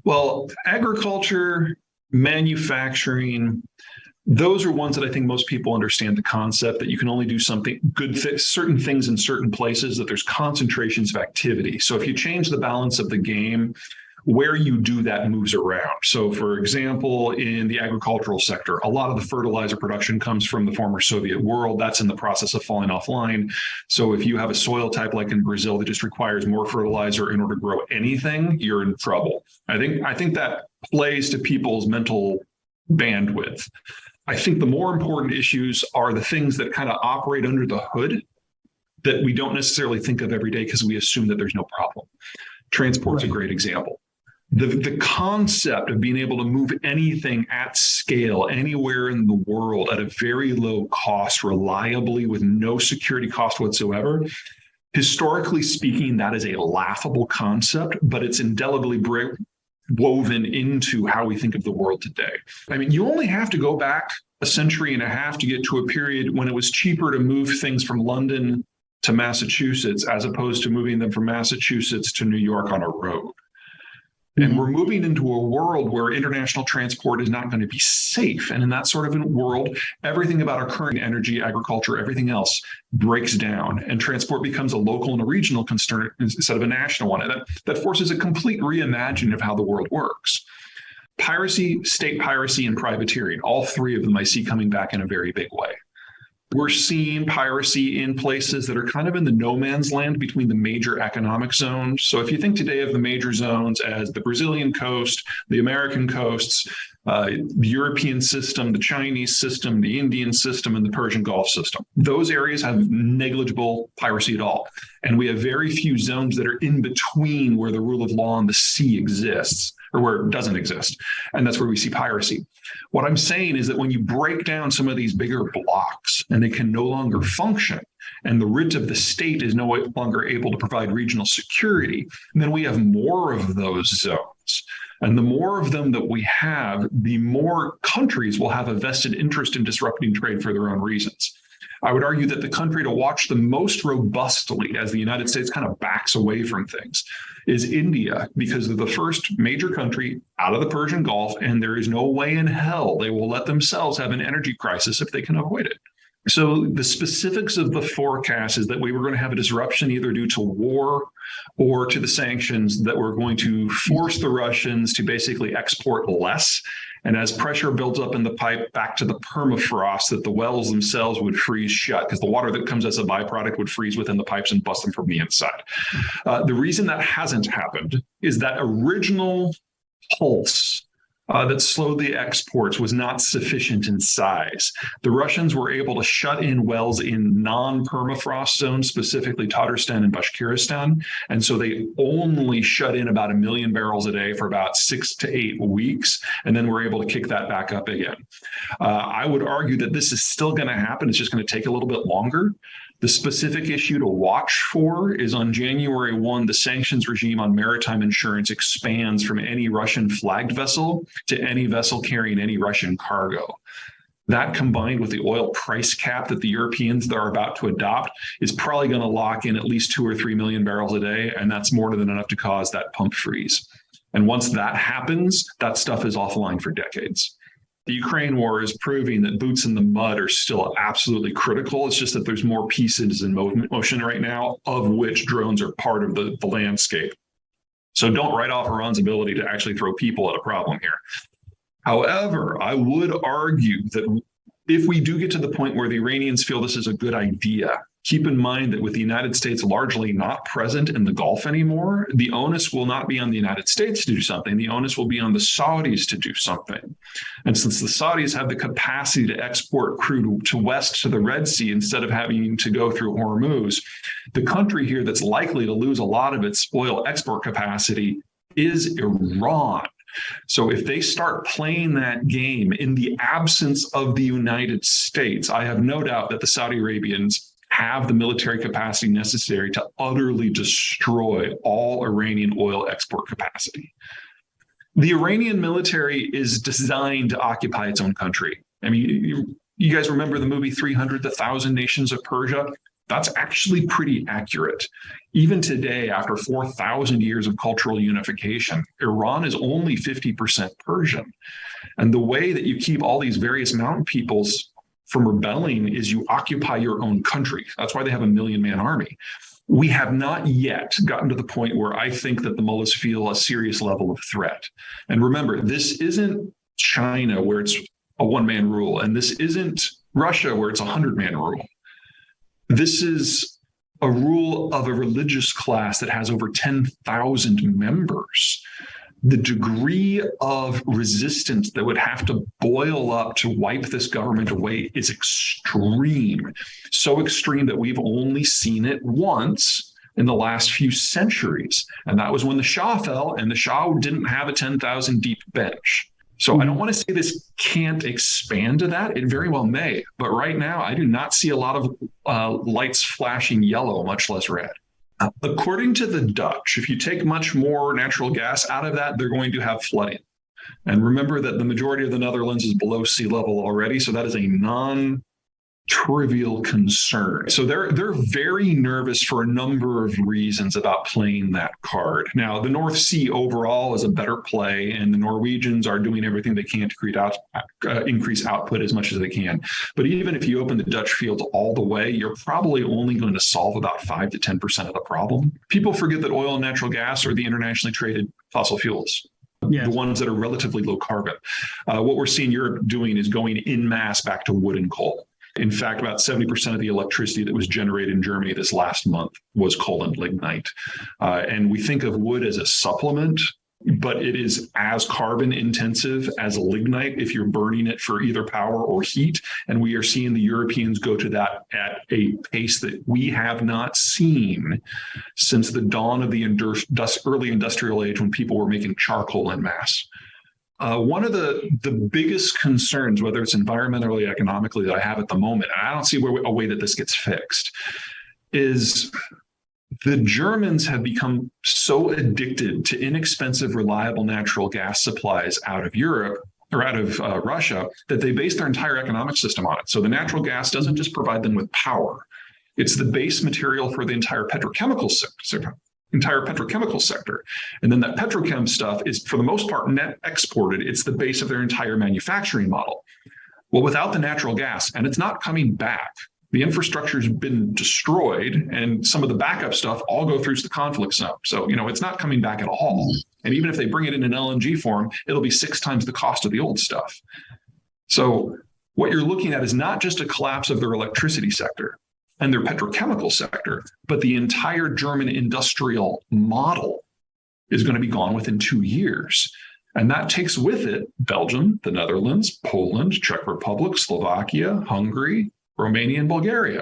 Well, agriculture, manufacturing, those are ones that I think most people understand the concept that you can only do something good, certain things in certain places, that there's concentrations of activity. So if you change the balance of the game, where you do that moves around. So for example, in the agricultural sector, a lot of the fertilizer production comes from the former Soviet world. That's in the process of falling offline. So if you have a soil type like in Brazil that just requires more fertilizer in order to grow anything, you're in trouble. I think that plays to people's mental bandwidth. I think the more important issues are the things that kind of operate under the hood that we don't necessarily think of every day because we assume that there's no problem. Transport's a great example. The concept of being able to move anything at scale anywhere in the world at a very low cost, reliably, with no security cost whatsoever, historically speaking, that is a laughable concept, but it's indelibly woven into how we think of the world today. I mean, you only have to go back a century and a half to get to a period when it was cheaper to move things from London to Massachusetts as opposed to moving them from Massachusetts to New York on a road. And we're moving into a world where international transport is not going to be safe. And in that sort of a world, everything about our current energy, agriculture, everything else breaks down. And transport becomes a local and a regional concern instead of a national one. And that forces a complete reimagining of how the world works. Piracy, state piracy, and privateering, all three of them I see coming back in a very big way. We're seeing piracy in places that are kind of in the no man's land between the major economic zones. So if you think today of the major zones as the Brazilian coast, the American coasts, the European system, the Chinese system, the Indian system, and the Persian Gulf system, those areas have negligible piracy at all. And we have very few zones that are in between where the rule of law on the sea exists, or where it doesn't exist. And that's where we see piracy. What I'm saying is that when you break down some of these bigger blocks and they can no longer function, and the writ of the state is no longer able to provide regional security, then we have more of those zones. And the more of them that we have, the more countries will have a vested interest in disrupting trade for their own reasons. I would argue that the country to watch the most robustly as the United States kind of backs away from things is India, because they're the first major country out of the Persian Gulf, and there is no way in hell they will let themselves have an energy crisis if they can avoid it. So the specifics of the forecast is that we were going to have a disruption either due to war or to the sanctions that were going to force the Russians to basically export less. And as pressure builds up in the pipe back to the permafrost, that the wells themselves would freeze shut because the water that comes as a byproduct would freeze within the pipes and bust them from the inside. The reason that hasn't happened is that original pulse that slowed the exports was not sufficient in size. The Russians were able to shut in wells in non-permafrost zones, specifically Tatarstan and Bashkiristan. And so they only shut in about 1 million barrels a day for about 6 to 8 weeks, and then were able to kick that back up again. I would argue that this is still going to happen. It's just going to take a little bit longer. The specific issue to watch for is on January 1, the sanctions regime on maritime insurance expands from any Russian flagged vessel to any vessel carrying any Russian cargo. That combined with the oil price cap that the Europeans are about to adopt is probably going to lock in at least 2 or 3 million barrels a day, and that's more than enough to cause that pump freeze. And once that happens, that stuff is offline for decades. The Ukraine war is proving that boots in the mud are still absolutely critical. It's just that there's more pieces in motion right now, of which drones are part of the landscape. So don't write off Iran's ability to actually throw people at a problem here. However, I would argue that if we do get to the point where the Iranians feel this is a good idea, keep in mind that with the United States largely not present in the Gulf anymore, the onus will not be on the United States to do something. The onus will be on the Saudis to do something. And since the Saudis have the capacity to export crude to west to the Red Sea instead of having to go through Hormuz, the country here that's likely to lose a lot of its oil export capacity is Iran. So if they start playing that game in the absence of the United States, I have no doubt that the Saudi Arabians have the military capacity necessary to utterly destroy all Iranian oil export capacity. The Iranian military is designed to occupy its own country. I mean, you guys remember the movie 300, The Thousand Nations of Persia? That's actually pretty accurate. Even today, after 4,000 years of cultural unification, Iran is only 50% Persian. And the way that you keep all these various mountain peoples from rebelling is you occupy your own country. That's why they have a 1,000,000-man army. We have not yet gotten to the point where I think that the mullahs feel a serious level of threat. And remember, this isn't China where it's a one-man rule, and this isn't Russia where it's a 100-man rule. This is a rule of a religious class that has over 10,000 members. The degree of resistance that would have to boil up to wipe this government away is extreme. So extreme that we've only seen it once in the last few centuries. And that was when the Shah fell, and the Shah didn't have a 10,000 deep bench. So I don't want to say this can't expand to that. It very well may. But right now, I do not see a lot of lights flashing yellow, much less red. According to the Dutch, if you take much more natural gas out of that, they're going to have flooding. And remember that the majority of the Netherlands is below sea level already. So that is a non-trivial concern. So they're very nervous for a number of reasons about playing that card. Now, the North Sea overall is a better play, and the Norwegians are doing everything they can to increase output as much as they can. But even if you open the Dutch fields all the way, you're probably only going to solve about 5 to 10% of the problem. People forget that oil and natural gas are the internationally traded fossil fuels. Yes. The ones that are relatively low carbon. What we're seeing Europe doing is going en masse back to wood and coal. In fact, about 70% of the electricity that was generated in Germany this last month was coal and lignite. And we think of wood as a supplement, but it is as carbon intensive as lignite if you're burning it for either power or heat. And we are seeing the Europeans go to that at a pace that we have not seen since the dawn of the early industrial age, when people were making charcoal en masse. One of the biggest concerns, whether it's environmentally or economically, that I have at the moment, and I don't see a way that this gets fixed, is the Germans have become so addicted to inexpensive, reliable natural gas supplies out of Europe or out of Russia that they base their entire economic system on it. So the natural gas doesn't just provide them with power. It's the base material for the entire petrochemical sector. And then that petrochem stuff is, for the most part, net exported. It's the base of their entire manufacturing model. Well, without the natural gas, and it's not coming back, the infrastructure's been destroyed, and some of the backup stuff all go through the conflict zone. So, it's not coming back at all. And even if they bring it in an LNG form, it'll be 6 times the cost of the old stuff. So what you're looking at is not just a collapse of their electricity sector and their petrochemical sector, but the entire German industrial model is going to be gone within 2 years. And that takes with it Belgium, the Netherlands, Poland, Czech Republic, Slovakia, Hungary, Romania, and Bulgaria.